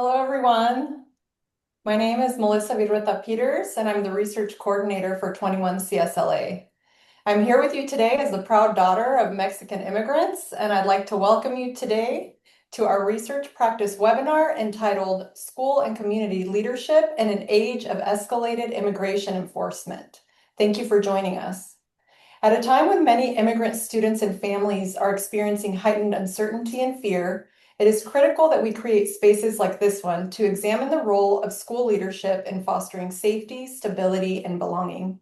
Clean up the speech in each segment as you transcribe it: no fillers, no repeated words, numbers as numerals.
Hello, everyone. My name is Melissa Virrueta Peters, and I'm the research coordinator for 21 CSLA. I'm here with you today as the proud daughter of Mexican immigrants, and I'd like to welcome you today to our research practice webinar entitled School and Community Leadership in an Age of Escalated Immigration Enforcement. Thank you for joining us. At a time when many immigrant students and families are experiencing heightened uncertainty and fear, it is critical that we create spaces like this one to examine the role of school leadership in fostering safety, stability, and belonging.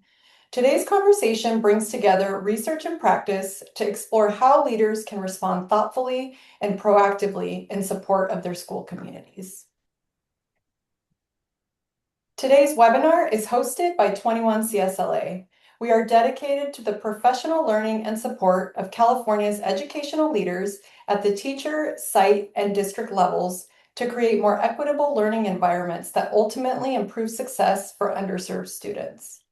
Today's conversation brings together research and practice to explore how leaders can respond thoughtfully and proactively in support of their school communities. Today's webinar is hosted by 21 CSLA. We are dedicated to the professional learning and support of California's educational leaders at the teacher, site, and district levels to create more equitable learning environments that ultimately improve success for underserved students.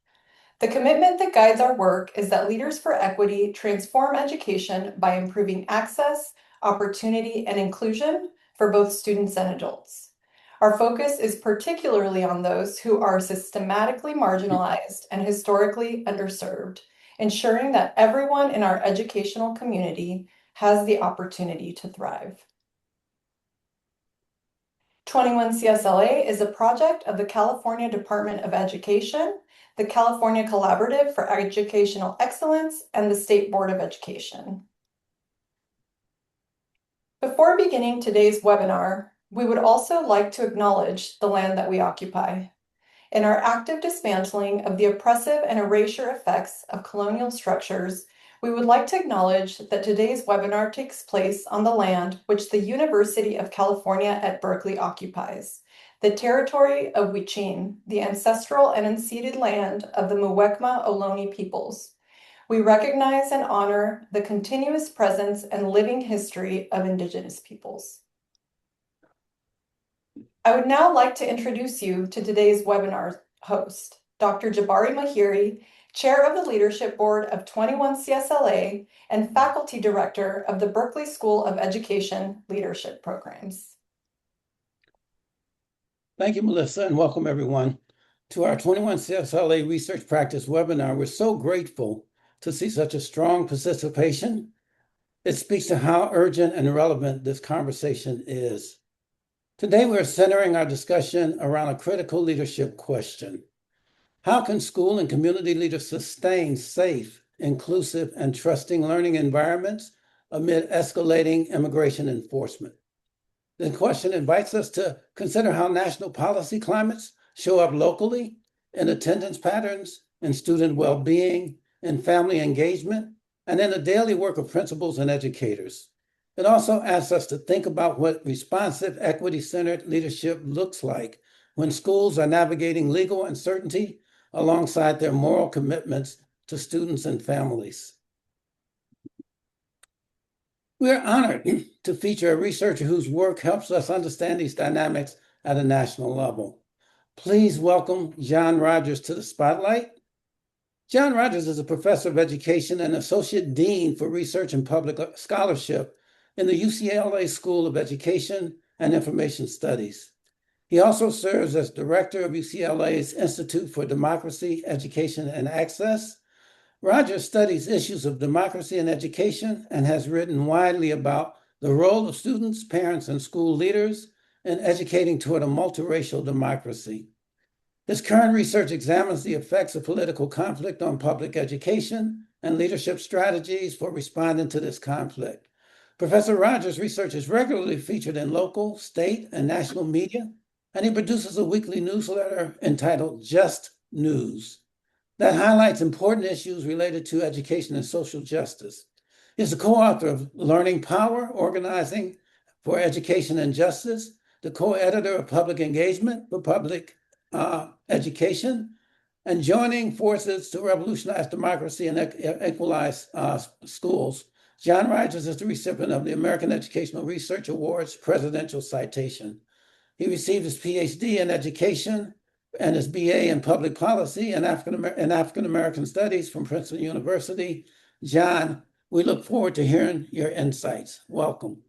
The commitment that guides our work is that Leaders for Equity transform education by improving access, opportunity, and inclusion for both students and adults. Our focus is particularly on those who are systematically marginalized and historically underserved, ensuring that everyone in our educational community has the opportunity to thrive. 21 CSLA is a project of the California Department of Education, the California Collaborative for Educational Excellence, and the State Board of Education. Before beginning today's webinar, we would also like to acknowledge the land that we occupy. In our active dismantling of the oppressive and erasure effects of colonial structures, we would like to acknowledge that today's webinar takes place on the land which the University of California at Berkeley occupies, the territory of Huichin, the ancestral and unceded land of the Muwekma Ohlone peoples. We recognize and honor the continuous presence and living history of Indigenous peoples. I would now like to introduce you to today's webinar host, Dr. Jabari Mahiri, Chair of the Leadership Board of 21 CSLA and Faculty Director of the Berkeley School of Education Leadership Programs. Thank you, Melissa, and welcome everyone to our 21 CSLA Research Practice webinar. We're so grateful to see such a strong participation. It speaks to how urgent and relevant this conversation is. Today, we're centering our discussion around a critical leadership question. How can school and community leaders sustain safe, inclusive, and trusting learning environments amid escalating immigration enforcement? The question invites us to consider how national policy climates show up locally in attendance patterns, in student well-being, in family engagement, and in the daily work of principals and educators. It also asks us to think about what responsive, equity-centered leadership looks like when schools are navigating legal uncertainty alongside their moral commitments to students and families. We're honored to feature a researcher whose work helps us understand these dynamics at a national level. Please welcome John Rogers to the spotlight. John Rogers is a professor of education and associate dean for research and public scholarship in the UCLA School of Education and Information Studies. He also serves as director of UCLA's Institute for Democracy, Education, and Access. Rogers studies issues of democracy and education and has written widely about the role of students, parents, and school leaders in educating toward a multiracial democracy. His current research examines the effects of political conflict on public education and leadership strategies for responding to this conflict. Professor Rogers' research is regularly featured in local, state, and national media, and he produces a weekly newsletter entitled Just News that highlights important issues related to education and social justice. He's the co-author of Learning Power, Organizing for Education and Justice, the co-editor of Public Engagement for Public Education, and Joining Forces to Revolutionize Democracy and Equalize Schools. John Rogers is the recipient of the American Educational Research Awards Presidential Citation. He received his PhD in education and his BA in public policy and African-American studies from Princeton University. John, we look forward to hearing your insights. Welcome.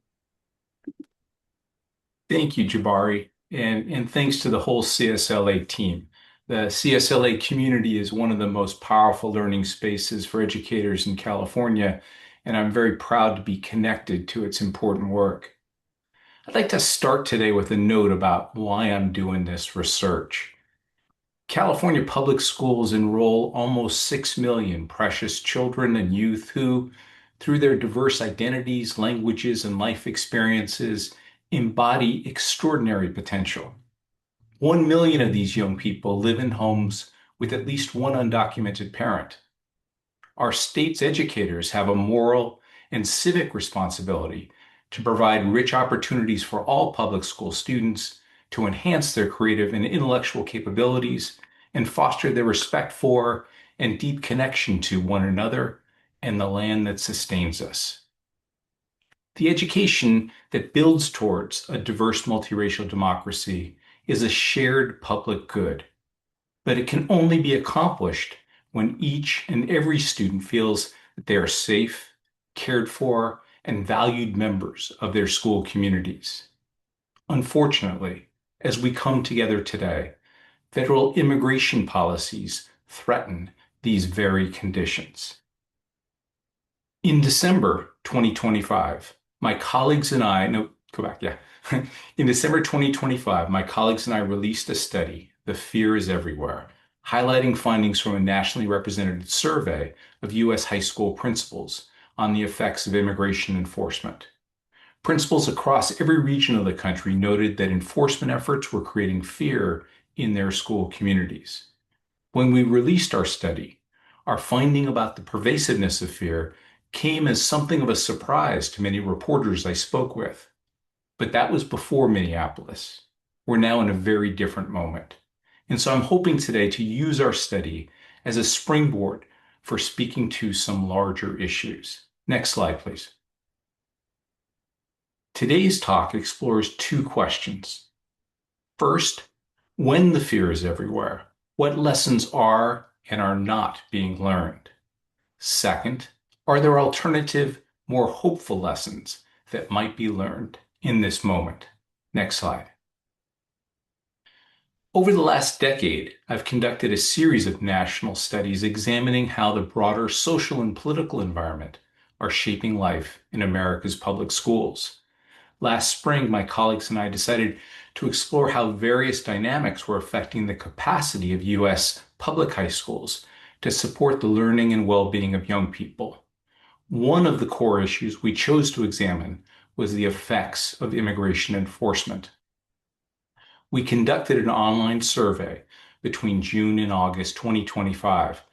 Thank you, Jabari. and thanks to the whole CSLA team. The CSLA community is one of the most powerful learning spaces for educators in California, and I'm very proud to be connected to its important work. I'd like to start today with a note about why I'm doing this research. California public schools enroll almost 6 million precious children and youth who, through their diverse identities, languages, and life experiences, embody extraordinary potential. 1 million of these young people live in homes with at least one undocumented parent. Our state's educators have a moral and civic responsibility to provide rich opportunities for all public school students to enhance their creative and intellectual capabilities and foster their respect for and deep connection to one another and the land that sustains us. The education that builds towards a diverse multiracial democracy is a shared public good, but it can only be accomplished when each and every student feels that they are safe, cared for, and valued members of their school communities. Unfortunately, as we come together today, federal immigration policies threaten these very conditions. In December 2025, my colleagues and I, no, go back, yeah. In December 2025, my colleagues and I released a study, The Fear is Everywhere, highlighting findings from a nationally represented survey of U.S. high school principals on the effects of immigration enforcement. Principals across every region of the country noted that enforcement efforts were creating fear in their school communities. When we released our study, our finding about the pervasiveness of fear came as something of a surprise to many reporters I spoke with. But that was before Minneapolis. We're now in a very different moment. And so I'm hoping today to use our study as a springboard for speaking to some larger issues. Next slide, please. Today's talk explores two questions. First, when the fear is everywhere, what lessons are and are not being learned? Second, are there alternative, more hopeful lessons that might be learned in this moment? Next slide. Over the last decade, I've conducted a series of national studies examining how the broader social and political environment are shaping life in America's public schools. Last spring, my colleagues and I decided to explore how various dynamics were affecting the capacity of U.S. public high schools to support the learning and well-being of young people. One of the core issues we chose to examine was the effects of immigration enforcement. We conducted an online survey between June and August 2025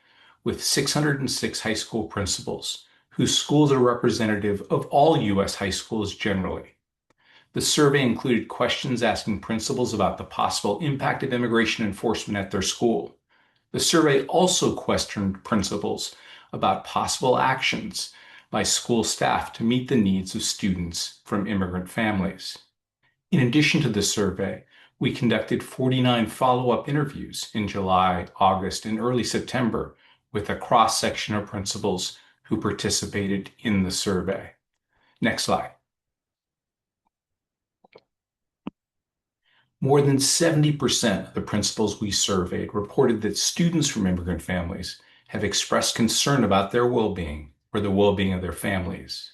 with 606 high school principals whose schools are representative of all U.S. high schools generally. The survey included questions asking principals about the possible impact of immigration enforcement at their school. The survey also questioned principals about possible actions by school staff to meet the needs of students from immigrant families. In addition to the survey, we conducted 49 follow-up interviews in July, August, and early September with a cross-section of principals who participated in the survey. Next slide. More than 70% of the principals we surveyed reported that students from immigrant families have expressed concern about their well-being or the well-being of their families.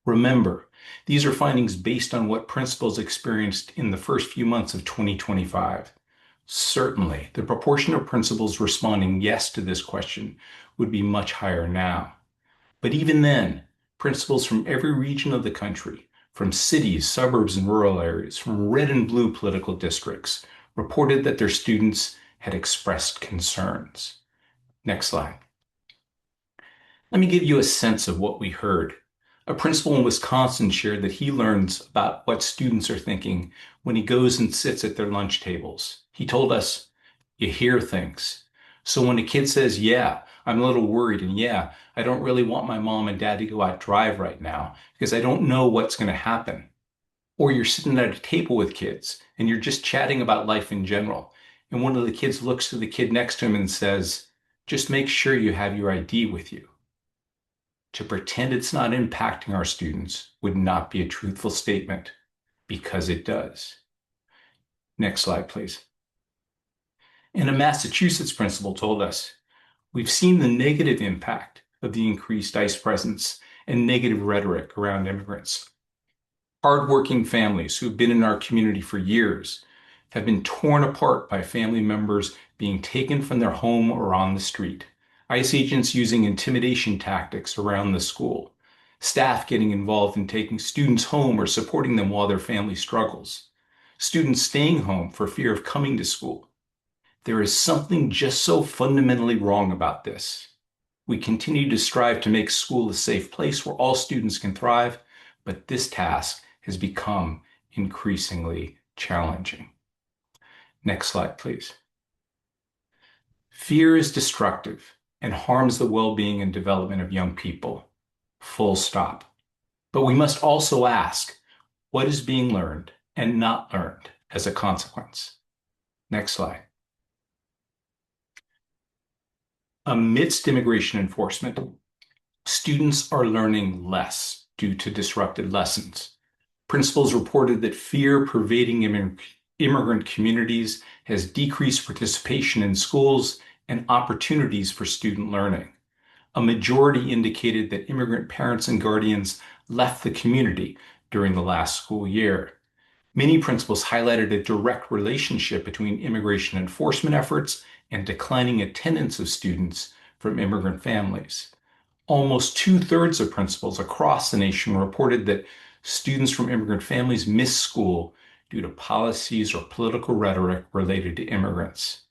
Remember, these are findings based on what principals experienced in the first few months of 2025. Certainly, the proportion of principals responding yes to this question would be much higher now. But even then, principals from every region of the country, from cities, suburbs, and rural areas, from red and blue political districts, reported that their students had expressed concerns. Next slide. Let me give you a sense of what we heard. A principal in Wisconsin shared that he learns about what students are thinking when he goes and sits at their lunch tables. He told us, "You hear things. So when a kid says, yeah, I'm a little worried, and yeah, I don't really want my mom and dad to go out drive right now because I don't know what's going to happen." Or you're sitting at a table with kids and you're just chatting about life in general. And one of the kids looks to the kid next to him and says, "Just make sure you have your ID with you." To pretend it's not impacting our students would not be a truthful statement, because it does. Next slide, please. And a Massachusetts principal told us, we've seen the negative impact of the increased ICE presence and negative rhetoric around immigrants. Hardworking families who've been in our community for years have been torn apart by family members being taken from their home or on the street, ICE agents using intimidation tactics around the school, staff getting involved in taking students home or supporting them while their family struggles, students staying home for fear of coming to school. There is something just so fundamentally wrong about this. We continue to strive to make school a safe place where all students can thrive, but this task has become increasingly challenging. Next slide, please. Fear is destructive and harms the well-being and development of young people. Full stop. But we must also ask, what is being learned and not learned as a consequence? Next slide. Amidst immigration enforcement, students are learning less due to disrupted lessons. Principals reported that fear pervading immigrant communities has decreased participation in schools and opportunities for student learning. A majority indicated that immigrant parents and guardians left the community during the last school year. Many principals highlighted a direct relationship between immigration enforcement efforts and declining attendance of students from immigrant families. Almost 2/3 of principals across the nation reported that students from immigrant families miss school due to policies or political rhetoric related to immigrants.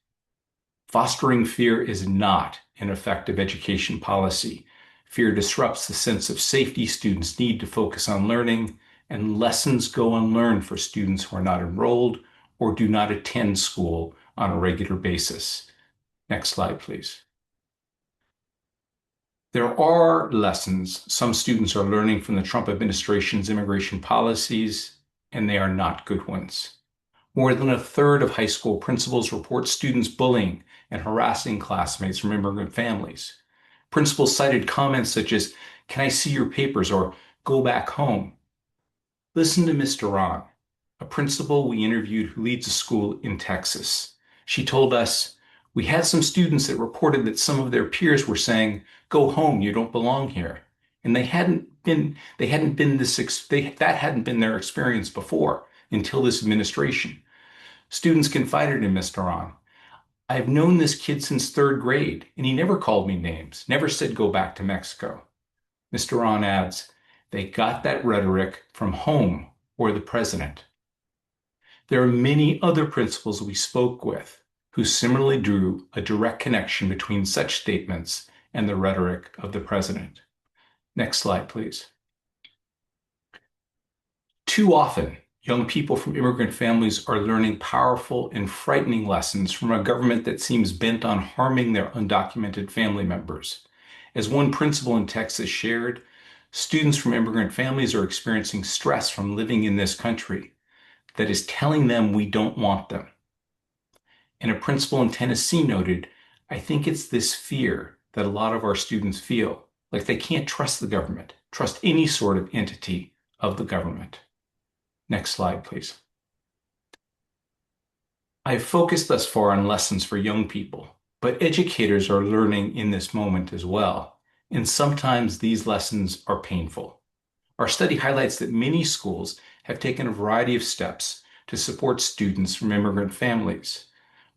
Fostering fear is not an effective education policy. Fear disrupts the sense of safety students need to focus on learning, and lessons go unlearned for students who are not enrolled or do not attend school on a regular basis. Next slide, please. There are lessons some students are learning from the Trump administration's immigration policies, and they are not good ones. More than 1/3 of high school principals report students bullying and harassing classmates from immigrant families. Principals cited comments such as, "Can I see your papers?" or "Go back home." Listen to Ms. Duran, a principal we interviewed who leads a school in Texas. She told us, "We had some students that reported that some of their peers were saying, 'Go home, you don't belong here.' And that hadn't been their experience before until this administration." Students confided in Ms. Duran, "I've known this kid since 3rd grade, and he never called me names, never said go back to Mexico." Ms. Duran adds, "They got that rhetoric from home or the president." There are many other principals we spoke with who similarly drew a direct connection between such statements and the rhetoric of the president. Next slide, please. Too often, young people from immigrant families are learning powerful and frightening lessons from a government that seems bent on harming their undocumented family members. As one principal in Texas shared, students from immigrant families are experiencing stress from living in this country that is telling them we don't want them. And a principal in Tennessee noted, "I think it's this fear that a lot of our students feel, like they can't trust the government, trust any sort of entity of the government." Next slide, please. I've focused thus far on lessons for young people, but educators are learning in this moment as well, and sometimes these lessons are painful. Our study highlights that many schools have taken a variety of steps to support students from immigrant families.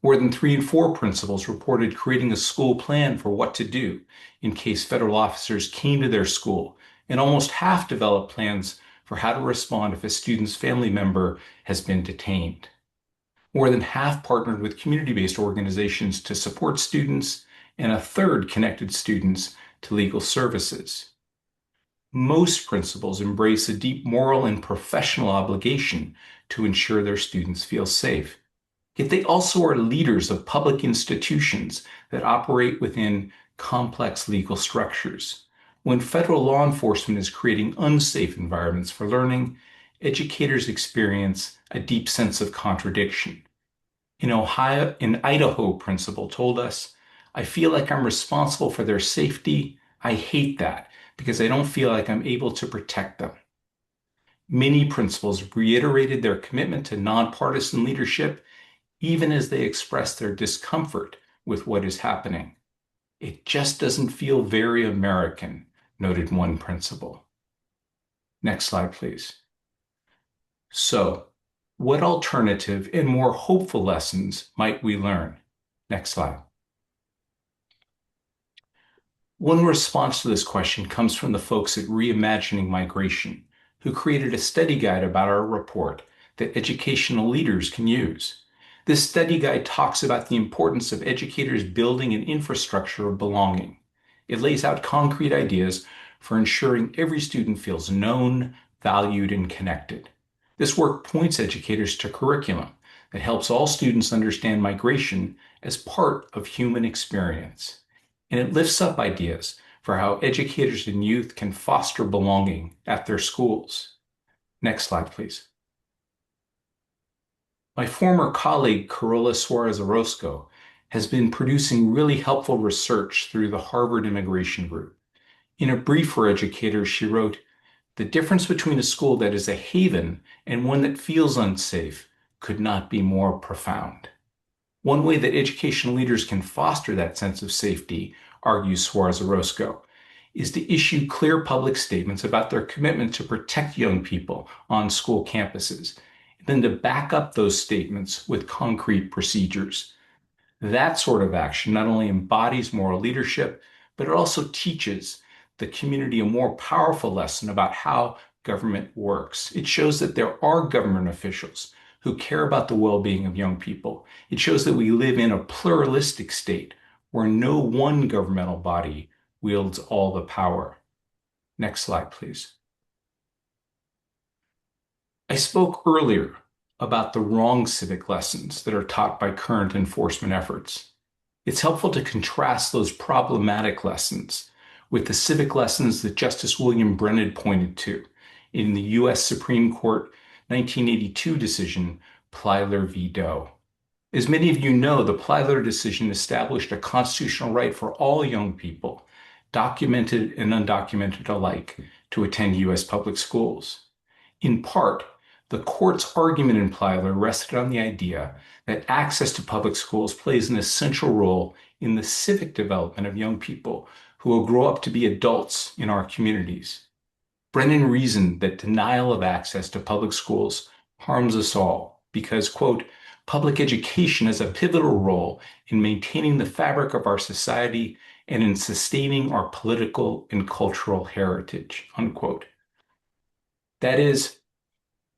More than 3 in 4 principals reported creating a school plan for what to do in case federal officers came to their school, and almost half developed plans for how to respond if a student's family member has been detained. More than half partnered with community-based organizations to support students, and 1/3 connected students to legal services. Most principals embrace a deep moral and professional obligation to ensure their students feel safe. Yet they also are leaders of public institutions that operate within complex legal structures. When federal law enforcement is creating unsafe environments for learning, educators experience a deep sense of contradiction. An Idaho principal told us, "I feel like I'm responsible for their safety. I hate that because I don't feel like I'm able to protect them." Many principals reiterated their commitment to nonpartisan leadership, even as they expressed their discomfort with what is happening. It just doesn't feel very American, noted one principal. Next slide, please. So, what alternative and more hopeful lessons might we learn? Next slide. One response to this question comes from the folks at Reimagining Migration, who created a study guide about our report that educational leaders can use. This study guide talks about the importance of educators building an infrastructure of belonging. It lays out concrete ideas for ensuring every student feels known, valued, and connected. This work points educators to curriculum that helps all students understand migration as part of human experience. And it lifts up ideas for how educators and youth can foster belonging at their schools. Next slide, please. My former colleague, Carola Suarez Orozco, has been producing really helpful research through the Harvard Immigration Group. In a brief for educators, she wrote, "The difference between a school that is a haven and one that feels unsafe could not be more profound." One way that educational leaders can foster that sense of safety, argues Suarez Orozco, is to issue clear public statements about their commitment to protect young people on school campuses, and then to back up those statements with concrete procedures. That sort of action not only embodies moral leadership, but it also teaches the community a more powerful lesson about how government works. It shows that there are government officials who care about the well-being of young people. It shows that we live in a pluralistic state where no one governmental body wields all the power. Next slide, please. I spoke earlier about the wrong civic lessons that are taught by current enforcement efforts. It's helpful to contrast those problematic lessons with the civic lessons that Justice William Brennan pointed to in the U.S. Supreme Court 1982 decision, Plyler v. Doe. As many of you know, the Plyler decision established a constitutional right for all young people, documented and undocumented alike, to attend U.S. public schools. In part, the court's argument in Plyler rested on the idea that access to public schools plays an essential role in the civic development of young people who will grow up to be adults in our communities. Brennan reasoned that denial of access to public schools harms us all because, quote, "Public education has a pivotal role in maintaining the fabric of our society and in sustaining our political and cultural heritage," unquote. That is,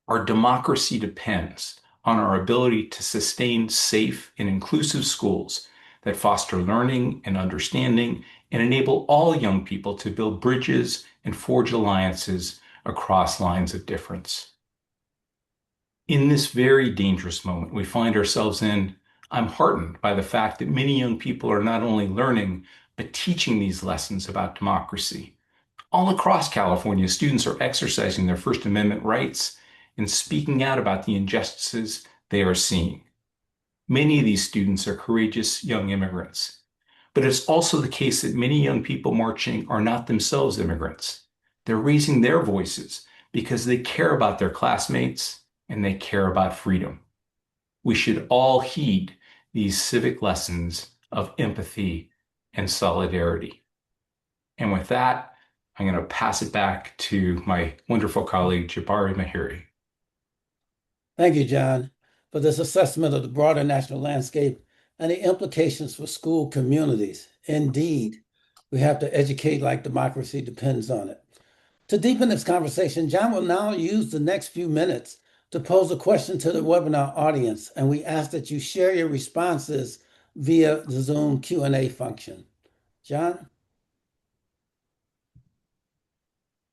our democracy depends on our ability to sustain safe and inclusive schools that foster learning and understanding and enable all young people to build bridges and forge alliances across lines of difference. In this very dangerous moment we find ourselves in, I'm heartened by the fact that many young people are not only learning, but teaching these lessons about democracy. All across California, students are exercising their First Amendment rights and speaking out about the injustices they are seeing. Many of these students are courageous young immigrants. But it's also the case that many young people marching are not themselves immigrants. They're raising their voices because they care about their classmates and they care about freedom. We should all heed these civic lessons of empathy and solidarity. And with that, I'm going to pass it back to my wonderful colleague, Jabari Mahiri. Thank you, John, for this assessment of the broader national landscape and the implications for school communities. Indeed, we have to educate like democracy depends on it. To deepen this conversation, John will now use the next few minutes to pose a question to the webinar audience, and we ask that you share your responses via the Zoom Q&A function. John?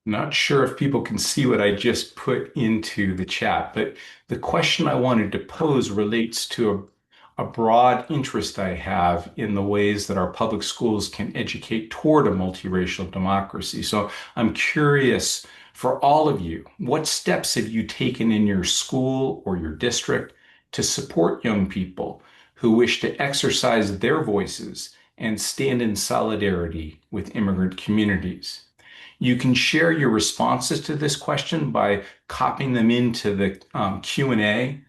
Not sure if people can see what I just put into the chat, but the question I wanted to pose relates to a broad interest I have in the ways that our public schools can educate toward a multiracial democracy. So I'm curious, for all of you, what steps have you taken in your school or your district to support young people who wish to exercise their voices and stand in solidarity with immigrant communities? You can share your responses to this question by copying them into the Q&A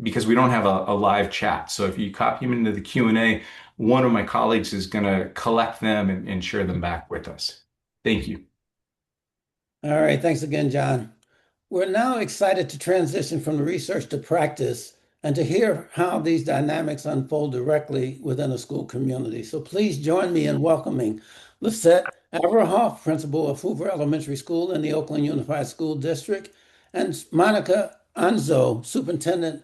because we don't have a live chat. So if you copy them into the Q&A, one of my colleagues is going to collect them and share them back with us. Thank you. All right, thanks again, John. We're now excited to transition from the research to practice and to hear how these dynamics unfold directly within a school community. So please join me in welcoming Lissette Averhoff, principal of Hoover Elementary School in the Oakland Unified School District, and Monica Anzo, superintendent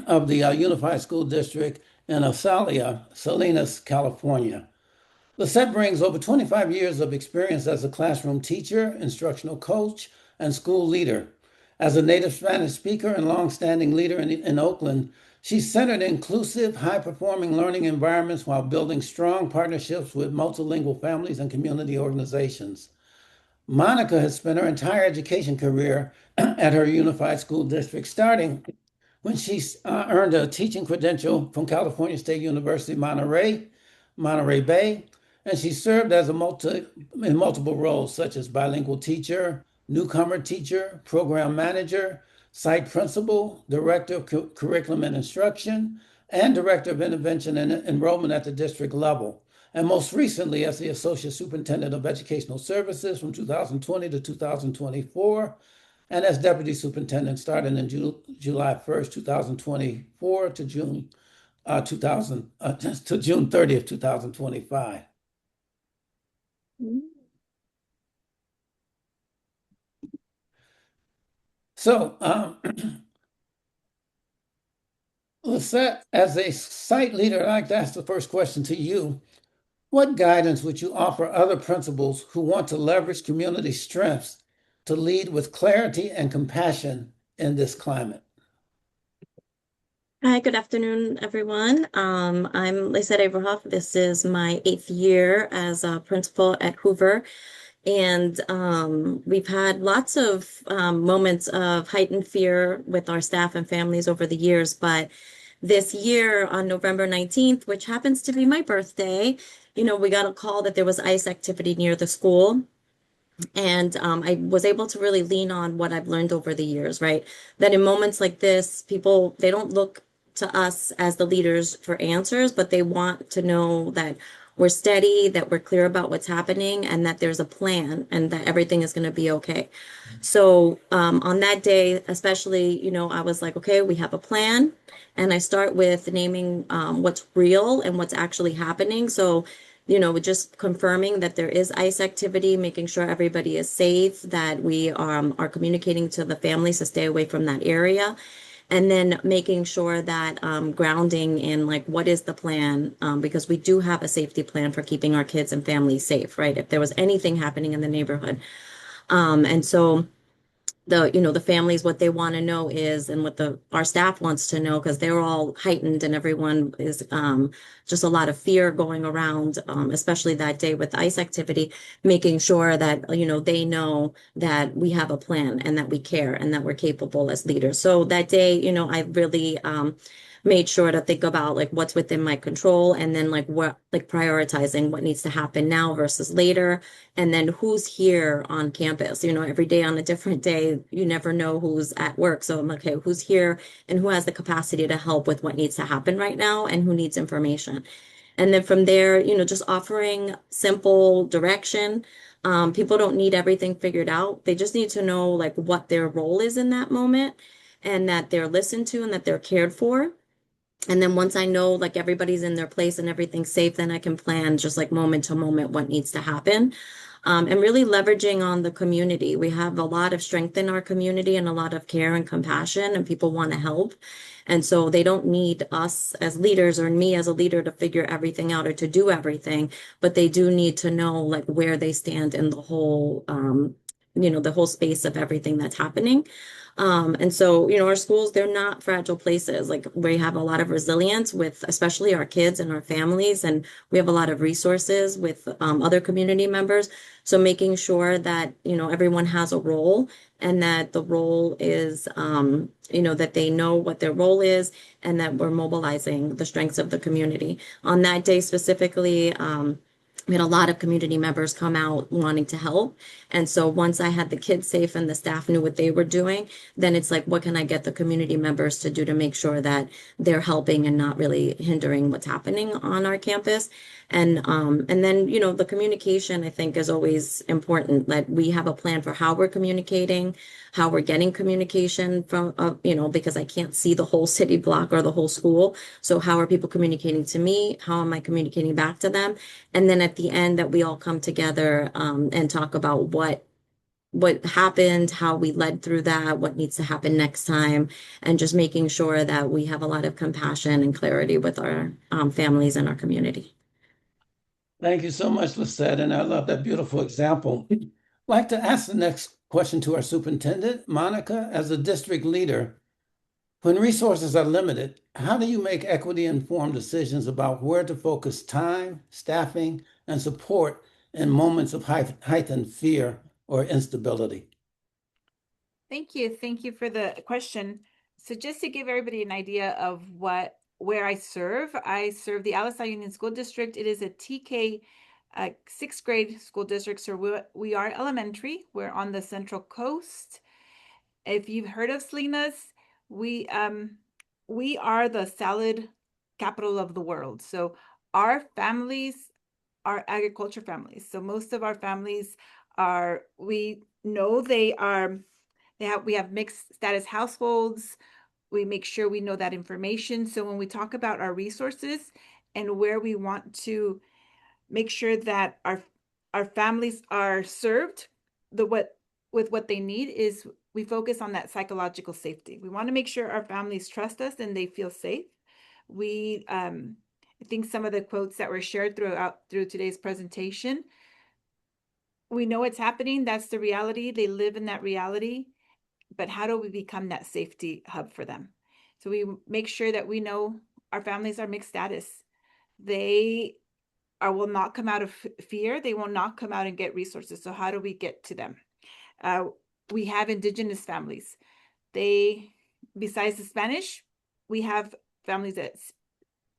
of the Unified School District in Osalia, Salinas, California. Lissette brings over 25 years of experience as a classroom teacher, instructional coach, and school leader. As a native Spanish speaker and longstanding leader in Oakland, she's centered inclusive, high-performing learning environments while building strong partnerships with multilingual families and community organizations. Monica has spent her entire education career at her unified school district, starting when she earned a teaching credential from California State University, Monterey Bay, and she served as in multiple roles, such as bilingual teacher, newcomer teacher, program manager, site principal, director of curriculum and instruction, and director of intervention and enrollment at the district level. And most recently as the Associate Superintendent of Educational Services from 2020 to 2024, and as Deputy Superintendent starting in July 1st, 2024 to June 30th, 2025. So, Lissette, as a site leader, I'd like to ask the first question to you. What guidance would you offer other principals who want to leverage community strengths to lead with clarity and compassion in this climate? Hi, good afternoon, everyone. I'm Lissette Averhoff. This is my 8th year as a principal at Hoover. And we've had lots of moments of heightened fear with our staff and families over the years. But this year on November 19th, which happens to be my birthday, we got a call that there was ice activity near the school. And I was able to really lean on what I've learned over the years, right? That in moments like this, people, they don't look to us as the leaders for answers, but they want to know that we're steady, that we're clear about what's happening, and that there's a plan and that everything is going to be okay. So on that day, especially, I was like, okay, we have a plan. And I start with naming what's real and what's actually happening. So just confirming that there is ice activity, making sure everybody is safe, that we are communicating to the families to stay away from that area. And then making sure that grounding in like, what is the plan? Because we do have a safety plan for keeping our kids and families safe, right? If there was anything happening in the neighborhood. And so the families, what they want to know is, and what our staff wants to know, because they're all heightened and everyone is just a lot of fear going around, especially that day with the ice activity, making sure that, they know that we have a plan and that we care and that we're capable as leaders. So that day, I really made sure to think about like what's within my control, and then like prioritizing what needs to happen now versus later, and then who's here on campus. Every day on a different day, you never know who's at work. So I'm like, okay, who's here and who has the capacity to help with what needs to happen right now and who needs information. And then from there, just offering simple direction. People don't need everything figured out. They just need to know like what their role is in that moment, and that they're listened to and that they're cared for. And then once I know like everybody's in their place and everything's safe, then I can plan just like moment to moment what needs to happen. And really leveraging on the community. We have a lot of strength in our community and a lot of care and compassion, and people want to help. And so they don't need us as leaders or me as a leader to figure everything out or to do everything, but they do need to know like where they stand in the whole, the whole space of everything that's happening. And so, our schools, they're not fragile places. Like we have a lot of resilience with especially our kids and our families, and we have a lot of resources with other community members. So making sure that, everyone has a role, and that the role is, that they know what their role is, and that we're mobilizing the strengths of the community. On that day specifically, We had a lot of community members come out wanting to help. And so once I had the kids safe and the staff knew what they were doing, then it's like, what can I get the community members to do to make sure that they're helping and not really hindering what's happening on our campus? And then, the communication I think is always important. That we have a plan for how we're communicating, how we're getting communication from, because I can't see the whole city block or the whole school. So how are people communicating to me? How am I communicating back to them? And then at the end that we all come together and talk about what happened, how we led through that, what needs to happen next time, and just making sure that we have a lot of compassion and clarity with our families and our community. Thank you so much, Lissette, and I love that beautiful example. I'd like to ask the next question to our superintendent, Monica, as a district leader. When resources are limited, how do you make equity-informed decisions about where to focus time, staffing, and support in moments of heightened fear or instability? Thank you. Thank you for the question. So just to give everybody an idea of where I serve the Alisal Union School District. It is a TK sixth grade school district. So we are elementary. We're on the Central Coast. If you've heard of Salinas, we are the salad capital of the world. So our families are agriculture families. So most of our families we know we have mixed status households. We make sure we know that information. So when we talk about our resources and where we want to make sure that our families are served with what they need, is we focus on that psychological safety. We want to make sure our families trust us and they feel safe. I think some of the quotes that were shared through today's presentation, we know it's happening. That's the reality. They live in that reality. But how do we become that safety hub for them? So we make sure that we know our families are mixed status. They will not come out of fear. They will not come out and get resources. So how do we get to them? We have indigenous families. Besides the Spanish, we have families that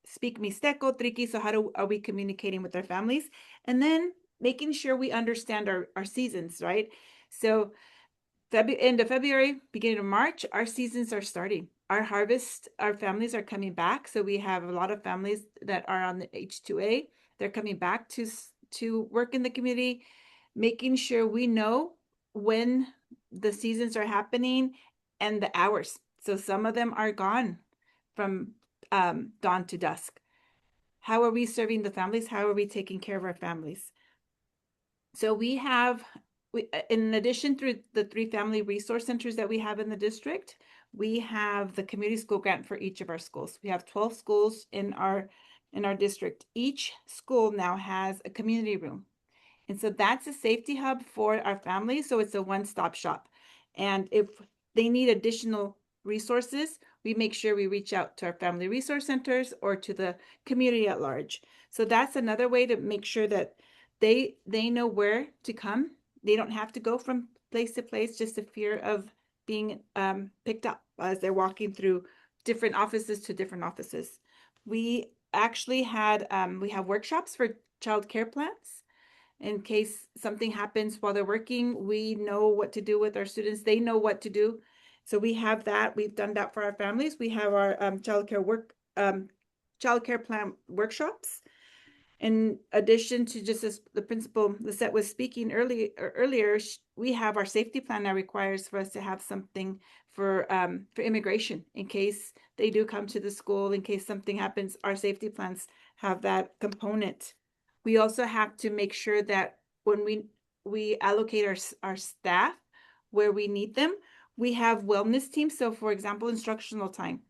speak Mixteco, Triqui. So are we communicating with our families? And then making sure we understand our seasons, right? So end of February, beginning of March, our seasons are starting. Our families are coming back. So we have a lot of families that are on the H2A. They're coming back to work in the community, making sure we know when the seasons are happening and the hours. So some of them are gone from dawn to dusk. How are we serving the families? How are we taking care of our families? So in addition, through the 3 family resource centers that we have in the district, we have the community school grant for each of our schools. We have 12 schools in our district. Each school now has a community room. And so that's a safety hub for our families. So it's a one-stop shop. And if they need additional resources, we make sure we reach out to our family resource centers or to the community at large. So that's another way to make sure that they know where to come. They don't have to go from place to place, just the fear of being picked up as they're walking through different offices to different offices. We actually we have workshops for child care plans. In case something happens while they're working, we know what to do with our students. They know what to do. So we have that. We've done that for our families. We have our child care plan workshops. In addition to just as the principal Lissette was speaking earlier, we have our safety plan that requires for us to have something for immigration in case they do come to the school. In case something happens, our safety plans have that component. We also have to make sure that when we allocate our staff where we need them, we have wellness teams. So for example, instructional time.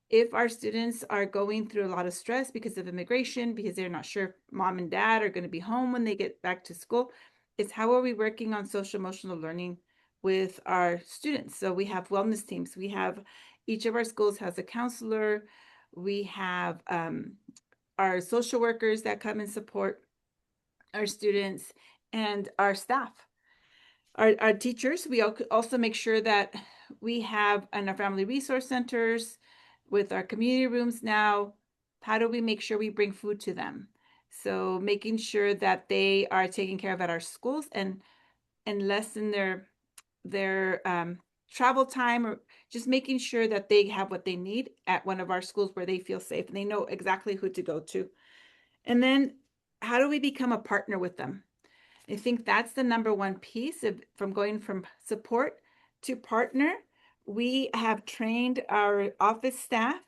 If our students are going through a lot of stress because of immigration, because they're not sure if mom and dad are going to be home when they get back to school, it's how are we working on social emotional learning with our students? So we have wellness teams. Each of our schools has a counselor. We have our social workers that come and support our students and our staff. Our teachers, we also make sure that we have in our family resource centers with our community rooms now, how do we make sure we bring food to them? So making sure that they are taken care of at our schools and lessen their travel time, or just making sure that they have what they need at one of our schools where they feel safe and they know exactly who to go to. And then how do we become a partner with them? I think that's the number one piece of from going from support to partner. We have trained our office staff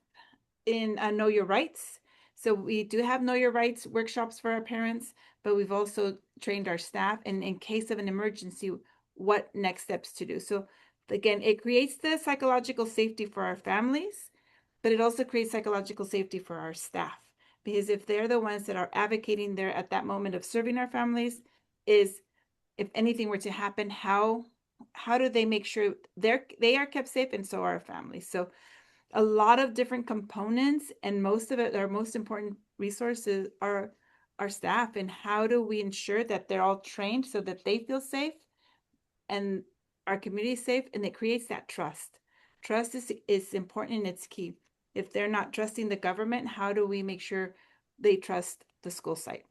in Know Your Rights. So we do have Know Your Rights workshops for our parents, but we've also trained our staff in case of an emergency, what next steps to do. So again, it creates the psychological safety for our families, but it also creates psychological safety for our staff. Because if they're the ones that are advocating there at that moment of serving our families, is if anything were to happen, how do they make sure they are kept safe, and so are our families. So a lot of different components, and most of it, our most important resources are our staff. And how do we ensure that they're all trained so that they feel safe and our community is safe, and it creates that trust. Trust is important and it's key. If they're not trusting the government, how do we make sure they trust the school site?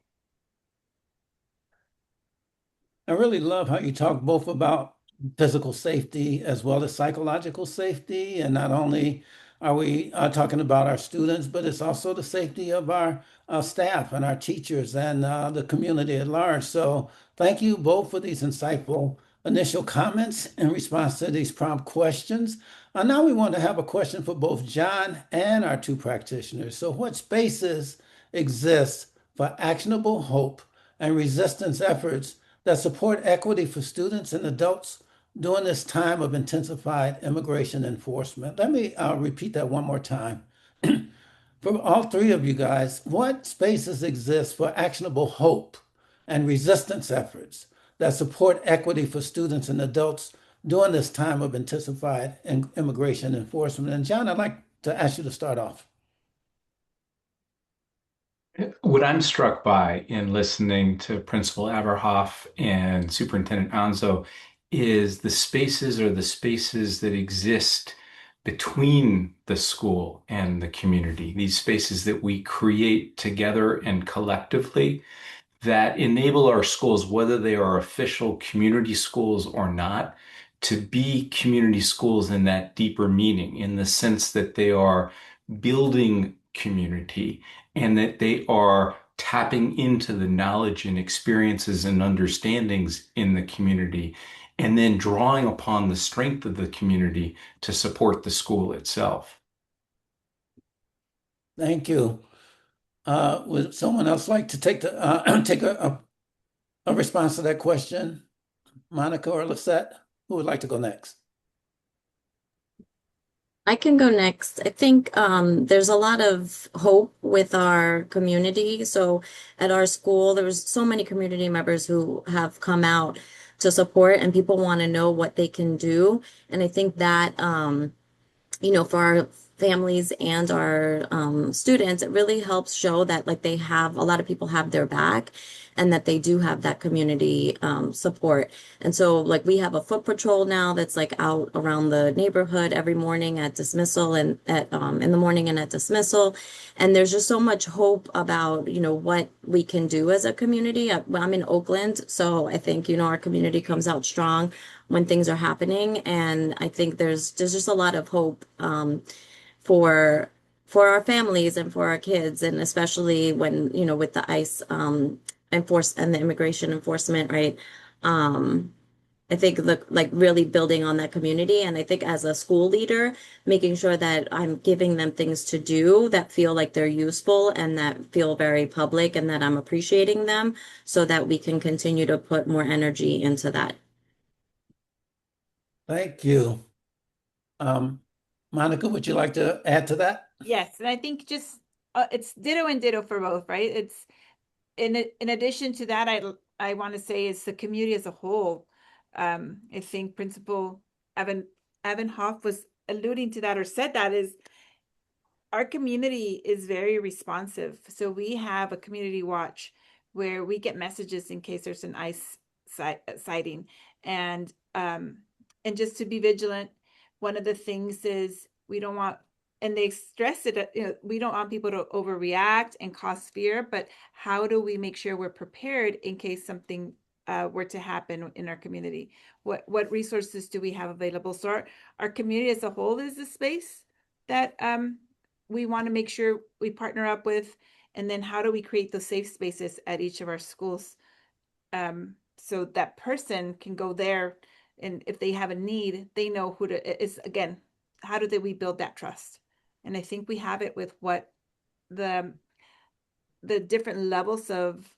I really love how you talk both about physical safety as well as psychological safety. And not only are we talking about our students, but it's also the safety of our staff and our teachers and the community at large. So thank you both for these insightful initial comments in response to these prompt questions. Now we want to have a question for both John and our two practitioners. So what spaces exist for actionable hope and resistance efforts that support equity for students and adults during this time of intensified immigration enforcement? Let me repeat that one more time. For all three of you guys, what spaces exist for actionable hope and resistance efforts that support equity for students and adults during this time of intensified immigration enforcement? And John, I'd like to ask you to start off. What I'm struck by in listening to Principal Averhoff and Superintendent Anzo is the spaces that exist between the school and the community, these spaces that we create together and collectively that enable our schools, whether they are official community schools or not, to be community schools in that deeper meaning, in the sense that they are building community and that they are tapping into the knowledge and experiences and understandings in the community, and then drawing upon the strength of the community to support the school itself. Thank you. Would someone else like to take a response to that question? Monica or Lissette? Who would like to go next? I can go next. I think there's a lot of hope with our community. So at our school, there was so many community members who have come out to support, and people want to know what they can do. And I think that for our families and our students, it really helps show that like they have a lot of people have their back, and that they do have that community support. And so like we have a foot patrol now that's like out around the neighborhood every morning at dismissal and at in the morning and at dismissal. And there's just so much hope about what we can do as a community. I'm in Oakland, so I think our community comes out strong when things are happening, and I think there's just a lot of hope for our families and for our kids, and especially when with the ICE and the immigration enforcement, right? I think like really building on that community, and I think as a school leader, making sure that I'm giving them things to do that feel like they're useful and that feel very public, and that I'm appreciating them, so that we can continue to put more energy into that. Thank you. Monica, would you like to add to that? Yes, and I think just it's ditto and ditto for both, right? It's in addition to that, I want to say is the community as a whole. I think Principal Averhoff was alluding to that, or said that, is our community is very responsive. So we have a community watch where we get messages in case there's an ICE sighting, and just to be vigilant. One of the things is we don't want and they stress it, we don't want people to overreact and cause fear, but how do we make sure we're prepared in case something were to happen in our community? What resources do we have available? So our community as a whole is the space that we want to make sure we partner up with, and then how do we create those safe spaces at each of our schools, so that person can go there, and if they have a need, they know who to is. Again, how do we build that trust? And I think we have it with what the different levels of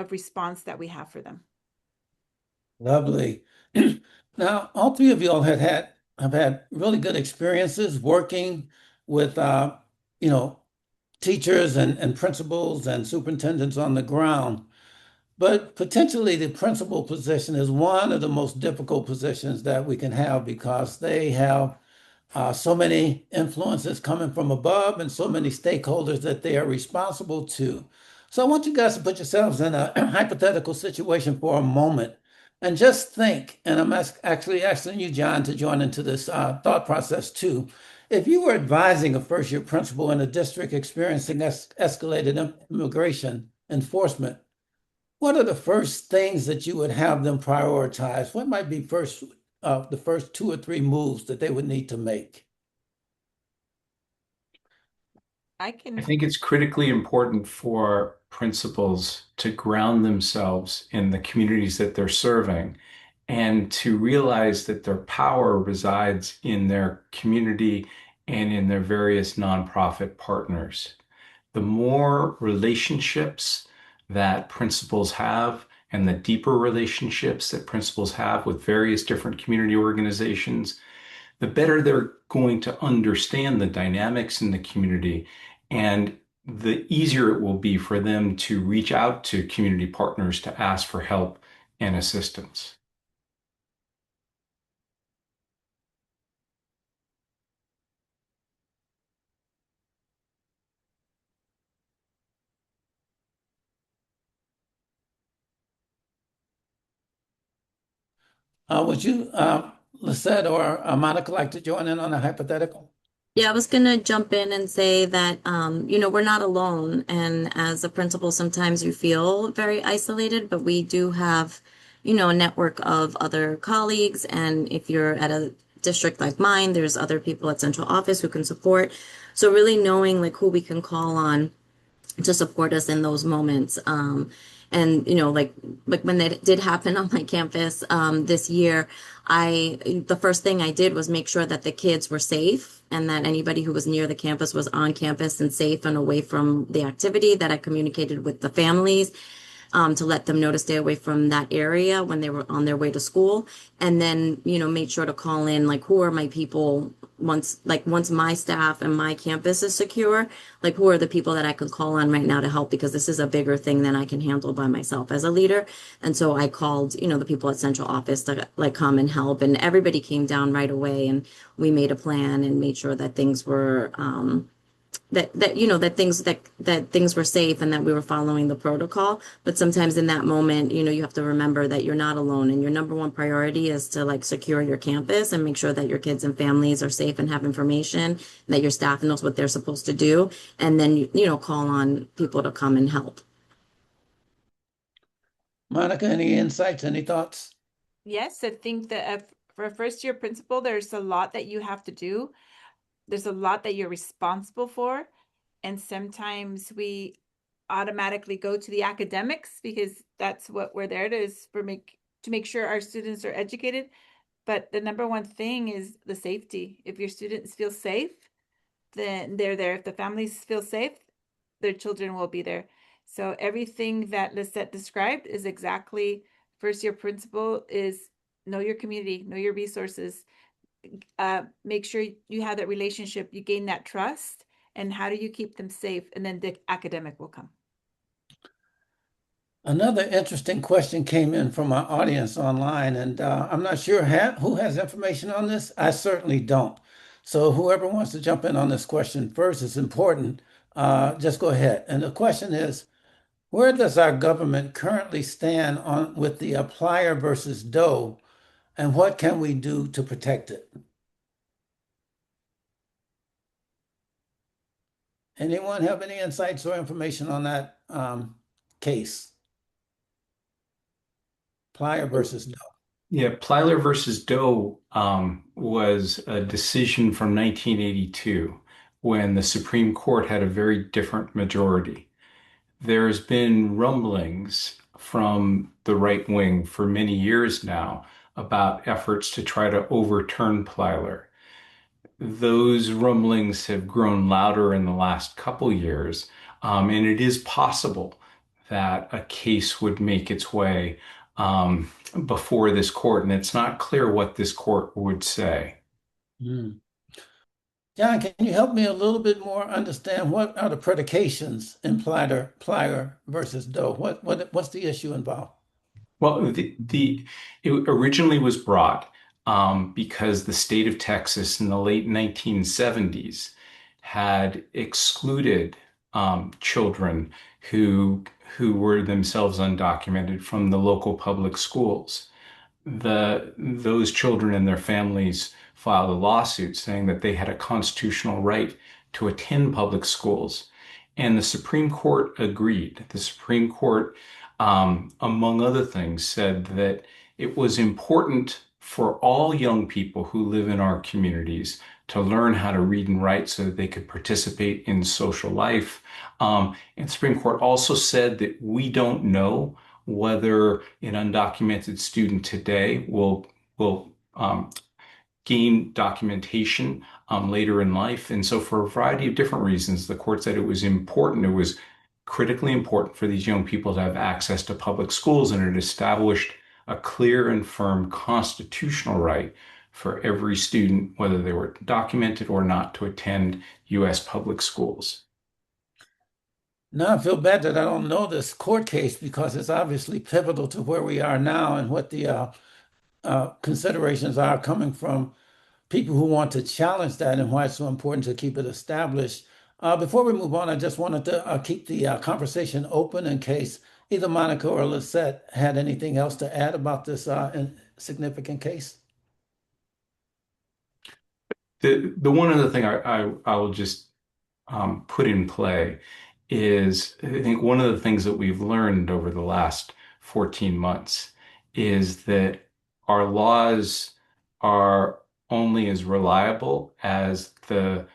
response that we have for them. Lovely. Now, all three of y'all have had really good experiences working with you know, teachers and principals and superintendents on the ground. But potentially the principal position is one of the most difficult positions that we can have because they have so many influences coming from above and so many stakeholders that they are responsible to. So I want you guys to put yourselves in a hypothetical situation for a moment and just think, and actually asking you, John, to join into this thought process too. If you were advising a first-year principal in a district experiencing escalated immigration enforcement, what are the first things that you would have them prioritize? What might be the first two or three moves that they would need to make? I I can. think it's critically important for principals to ground themselves in the communities that they're serving and to realize that their power resides in their community and in their various nonprofit partners. The more relationships that principals have and the deeper relationships that principals have with various different community organizations, the better they're going to understand the dynamics in the community, and the easier it will be for them to reach out to community partners to ask for help and assistance. Would you, Lissette or Monica, like to join in on a hypothetical? Yeah, I was gonna jump in and say that we're not alone. And as a principal, sometimes you feel very isolated, but we do have, a network of other colleagues. And if you're at a district like mine, there's other people at central office who can support. So really knowing like who we can call on to support us in those moments. And like when that did happen on my campus this year, the first thing I did was make sure that the kids were safe and that anybody who was near the campus was on campus and safe and away from the activity. That I communicated with the families to let them know to stay away from that area when they were on their way to school. And then, made sure to call in like who are my people once my staff and my campus is secure, like who are the people that I could call on right now to help, because this is a bigger thing than I can handle by myself as a leader. And so I called, the people at central office to like come and help, and everybody came down right away, and we made a plan and made sure that things were that things were safe and that we were following the protocol. But sometimes in that moment, you have to remember that you're not alone, and your number one priority is to like secure your campus and make sure that your kids and families are safe and have information, that your staff knows what they're supposed to do, and then call on people to come and help. Monica, any insights, any thoughts? Yes, I think that for a first year principal, there's a lot that you have to do. There's a lot that you're responsible for. And sometimes we automatically go to the academics because that's what we're there to make sure our students are educated. But the number one thing is the safety. If your students feel safe, then they're there. If the families feel safe, their children will be there. So everything that Lissette described is exactly first year principal is know your community, know your resources, make sure you have that relationship, you gain that trust, and how do you keep them safe? And then the academic will come. Another interesting question came in from our audience online, and I'm not sure who has information on this. I certainly don't. So whoever wants to jump in on this question first is important. Just go ahead. And the question is, where does our government currently stand on with the applier versus doe, and what can we do to protect it? Anyone have any insights or information on that case? Plyer versus Doe. Yeah, Plyler versus Doe was a decision from 1982 when the Supreme Court had a very different majority. There's been rumblings from the right wing for many years now about efforts to try to overturn Plyler. Those rumblings have grown louder in the last couple years, and it is possible that a case would make its way before this court, and it's not clear what this court would say. Hmm. John, can you help me a little bit more understand what are the predications in Plyer versus Doe? What's the issue involved? Well, it originally was brought because the state of Texas in the late 1970s had excluded children who were themselves undocumented from the local public schools. Those children and their families filed a lawsuit saying that they had a constitutional right to attend public schools. And the Supreme Court agreed. The Supreme Court, among other things, said that it was important for all young people who live in our communities to learn how to read and write so that they could participate in social life. And the Supreme Court also said that we don't know whether an undocumented student today will gain documentation later in life. And so for a variety of different reasons, the court said it was important. It was critically important for these young people to have access to public schools, and it established a clear and firm constitutional right for every student, whether they were documented or not, to attend U.S. public schools. Now I feel bad that I don't know this court case because it's obviously pivotal to where we are now and what the considerations are coming from people who want to challenge that and why it's so important to keep it established. Before we move on, I just wanted to keep the conversation open in case either Monica or Lissette had anything else to add about this significant case. The one other thing I will just put in play is I think one of the things that we've learned over the last 14 months is that our laws are only as reliable as the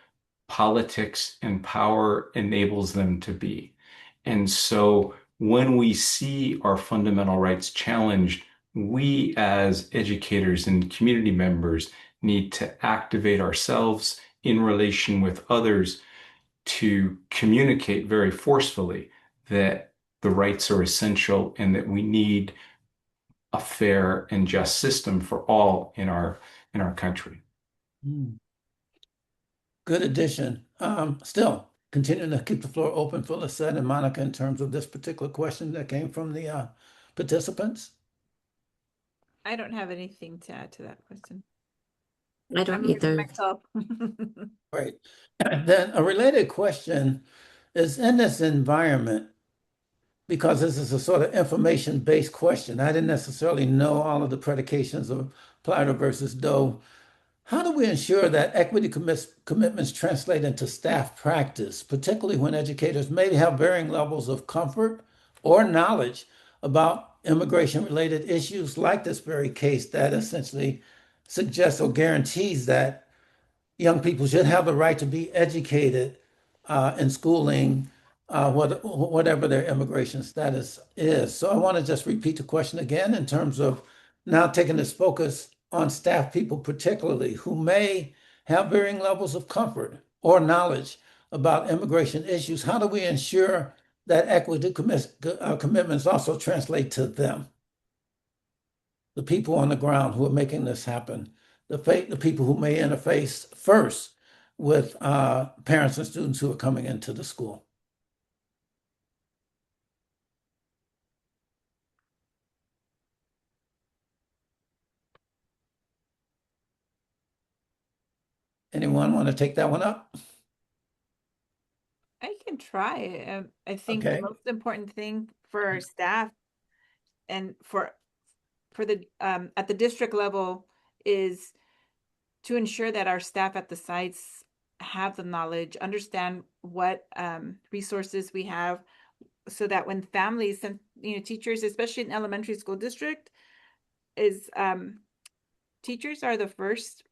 politics and power enables them to be. And so when we see our fundamental rights challenged, we as educators and community members need to activate ourselves in relation with others to communicate very forcefully that the rights are essential and that we need a fair and just system for all in our country. Good addition. Still, continuing to keep the floor open for Lissette and Monica in terms of this particular question that came from the participants. I don't have anything to add to that question. I don't I'm muting either. myself. Right. Then a related question is in this environment, because this is a sort of information-based question. I didn't necessarily know all of the predications of Plata versus Doe. How do we ensure that equity commitments translate into staff practice, particularly when educators maybe have varying levels of comfort or knowledge about immigration-related issues like this very case that essentially suggests or guarantees that young people should have the right to be educated in schooling, whatever their immigration status is. So I want to just repeat the question again in terms of now taking this focus on staff people, particularly who may have varying levels of comfort or knowledge about immigration issues. How do we ensure that equity commitments also translate to them, the people on the ground who are making this happen? The people who may interface first with parents and students who are coming into the school. Anyone want to take that one up? I can try. I think Okay. the most important thing for our staff and for the at the district level is to ensure that our staff at the sites have the knowledge, understand what resources we have, so that when families and teachers, especially in elementary school district, is teachers are the first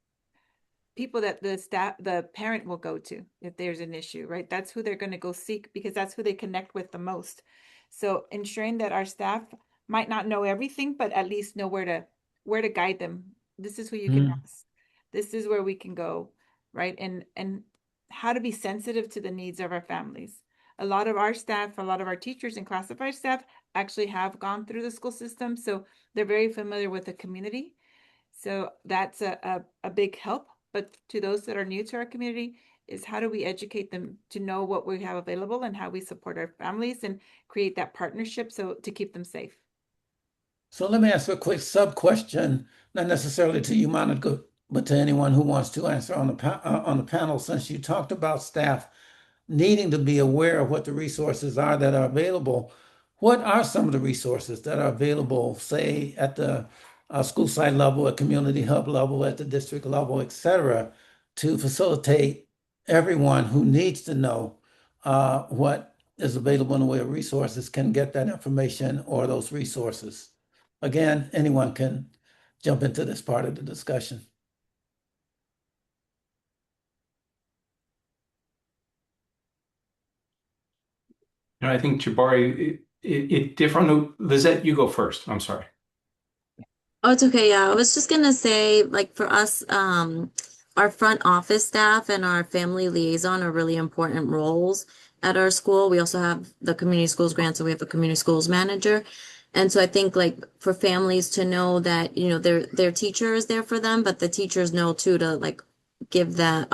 people that the parent will go to if there's an issue, right? That's who they're going to go seek, because that's who they connect with the most. So ensuring that our staff might not know everything, but at least know where to guide them. This is who you can ask. This is where we can go, right? And how to be sensitive to the needs of our families. A lot of our staff, a lot of our teachers and classified staff actually have gone through the school system, so they're very familiar with the community. So that's a big help. But to those that are new to our community, is how do we educate them to know what we have available and how we support our families and create that partnership so to keep them safe. So let me ask a quick sub question, not necessarily to you, Monica, but to anyone who wants to answer on the panel. Since you talked about staff needing to be aware of what the resources are that are available, what are some of the resources that are available, say at the school site level, at community hub level, at the district level, et cetera, to facilitate everyone who needs to know what is available in the way of resources can get that information or those resources? Again, anyone can jump into this part of the discussion. I think Jabari, it different. Lissette, you go first. I'm sorry. Oh, it's okay. Yeah, I was just gonna say, like for us, our front office staff and our family liaison are really important roles at our school. We also have the community schools grant, so we have a community schools manager. And so I think like for families to know that, their teacher is there for them, but the teachers know too to like give that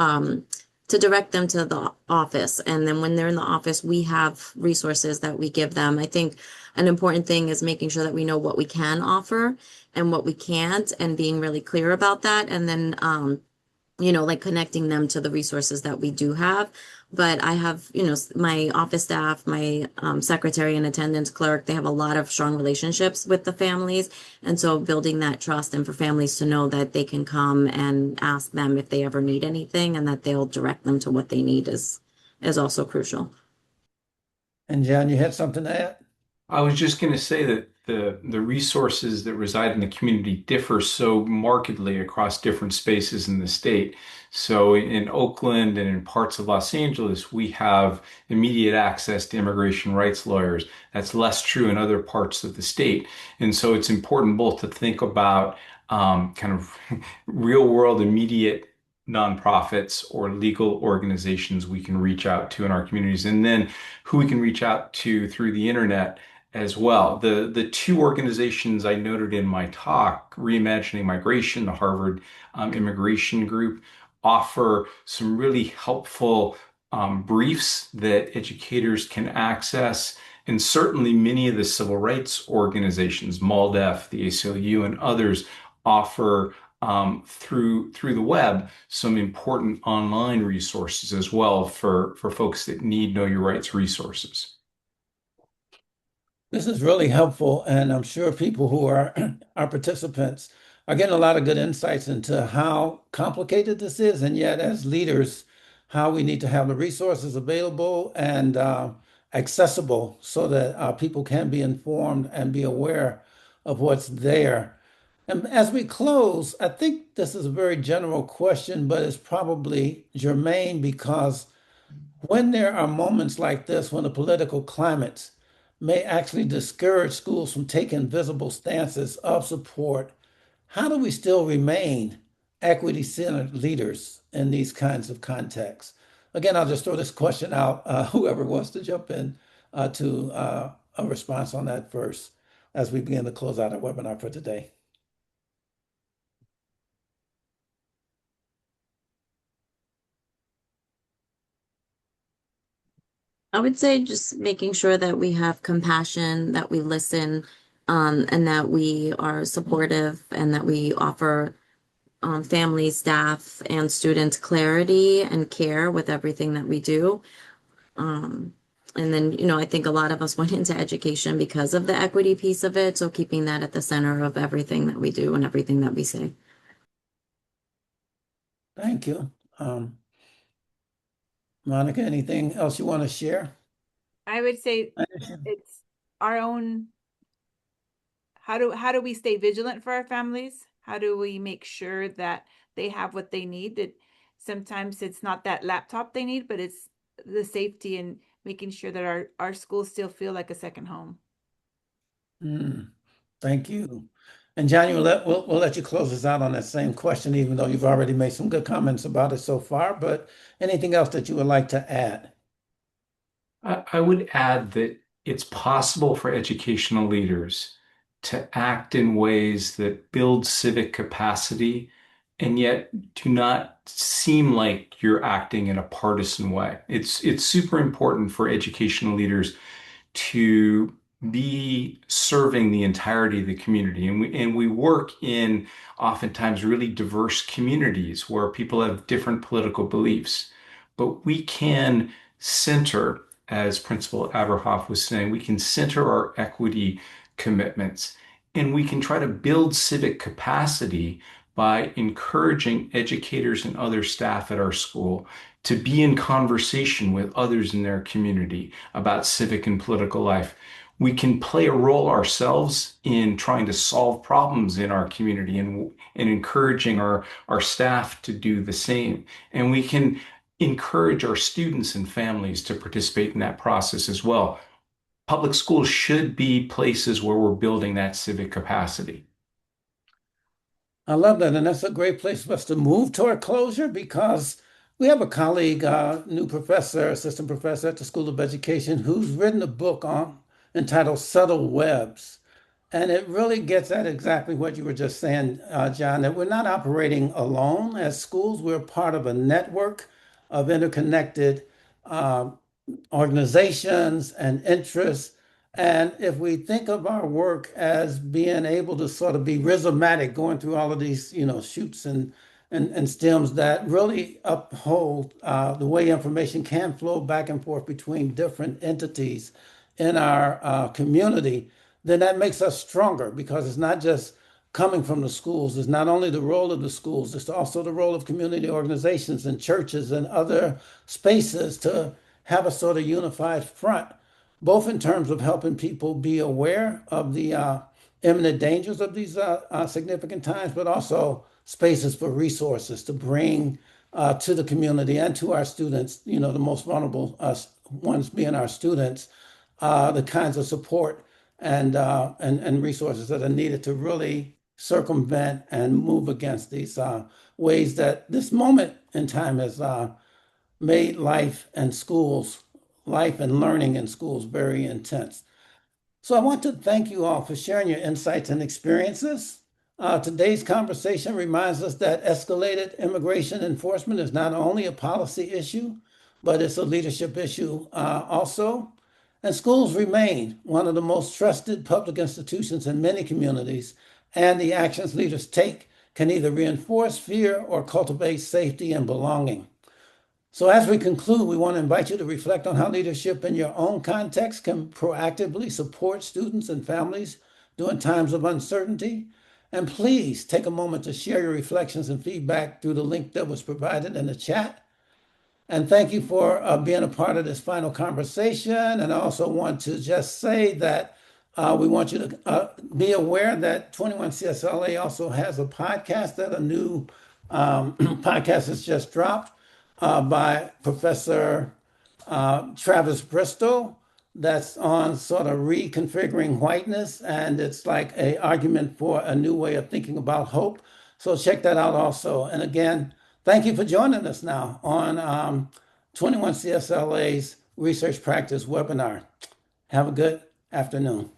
to direct them to the office. And then when they're in the office, we have resources that we give them. I think an important thing is making sure that we know what we can offer and what we can't, and being really clear about that. And then, like connecting them to the resources that we do have. But I have, my office staff, my secretary and attendance clerk, they have a lot of strong relationships with the families. And so building that trust, and for families to know that they can come and ask them if they ever need anything, and that they'll direct them to what they need is also crucial. And John, you had something to add? I was just going to say that the resources that reside in the community differ so markedly across different spaces in the state. So in Oakland and in parts of Los Angeles, we have immediate access to immigration rights lawyers. That's less true in other parts of the state. And so it's important both to think about kind of real world immediate nonprofits or legal organizations we can reach out to in our communities, and then who we can reach out to through the internet as well. The two organizations I noted in my talk, Reimagining Migration, the Harvard Immigration Group, offer some really helpful briefs that educators can access. And certainly many of the civil rights organizations, MALDEF, the ACLU, and others offer through the web some important online resources as well for folks that need Know Your Rights resources. This is really helpful, and I'm sure people who are our participants are getting a lot of good insights into how complicated this is, and yet as leaders, how we need to have the resources available and accessible so that people can be informed and be aware of what's there. And as we close, I think this is a very general question, but it's probably germane because when there are moments like this, when the political climates may actually discourage schools from taking visible stances of support, how do we still remain equity-centered leaders in these kinds of contexts? Again, I'll just throw this question out. Whoever wants to jump in to a response on that first as we begin to close out our webinar for today. I would say just making sure that we have compassion, that we listen, and that we are supportive, and that we offer families, staff, and students clarity and care with everything that we do. And then, I think a lot of us went into education because of the equity piece of it. So keeping that at the center of everything that we do and everything that we say. Thank you. Monica, anything else you want to share? I would say it's our own, how do we stay vigilant for our families? How do we make sure that they have what they need? That sometimes it's not that laptop they need, but it's the safety and making sure that our schools still feel like a second home. Mm, thank you. And John, we'll let you close us out on that same question, even though you've already made some good comments about it so far. But anything else that you would like to add? I would add that it's possible for educational leaders to act in ways that build civic capacity and yet do not seem like you're acting in a partisan way. It's super important for educational leaders to be serving the entirety of the community. And we work in oftentimes really diverse communities where people have different political beliefs. But we can center, as Principal Averhoff was saying, we can center our equity commitments and we can try to build civic capacity by encouraging educators and other staff at our school to be in conversation with others in their community about civic and political life. We can play a role ourselves in trying to solve problems in our community and encouraging our staff to do the same. And we can encourage our students and families to participate in that process as well. Public schools should be places where we're building that civic capacity. I love that. And that's a great place for us to move toward closure because we have a colleague, new professor, assistant professor at the School of Education, who's written a book entitled Subtle Webs. And it really gets at exactly what you were just saying, John, that we're not operating alone as schools. We're part of a network of interconnected uh, organizations and interests. And if we think of our work as being able to sort of be rhizomatic, going through all of these, shoots and stems that really uphold the way information can flow back and forth between different entities in our community, then that makes us stronger because it's not just coming from the schools. It's not only the role of the schools, it's also the role of community organizations and churches and other spaces to have a sort of unified front, both in terms of helping people be aware of the imminent dangers of these significant times, but also spaces for resources to bring to the community and to our students, the most vulnerable ones being our students, the kinds of support and resources that are needed to really circumvent and move against these ways that this moment in time has made life and learning in schools very intense. So I want to thank you all for sharing your insights and experiences. Today's conversation reminds us that escalated immigration enforcement is not only a policy issue, but it's a leadership issue also. And schools remain one of the most trusted public institutions in many communities, and the actions leaders take can either reinforce fear or cultivate safety and belonging. So, as we conclude, we want to invite you to reflect on how leadership in your own context can proactively support students and families during times of uncertainty. And please take a moment to share your reflections and feedback through the link that was provided in the chat. And thank you for being a part of this final conversation. And I also want to just say that we want you to be aware that 21 CSLA also has a podcast, that a new podcast has just dropped by Professor Travis Bristol, that's on sort of reconfiguring whiteness, and it's like a argument for a new way of thinking about hope. So check that out also. And again, thank you for joining us now on 21 CSLA's Research Practice webinar. Have a good afternoon.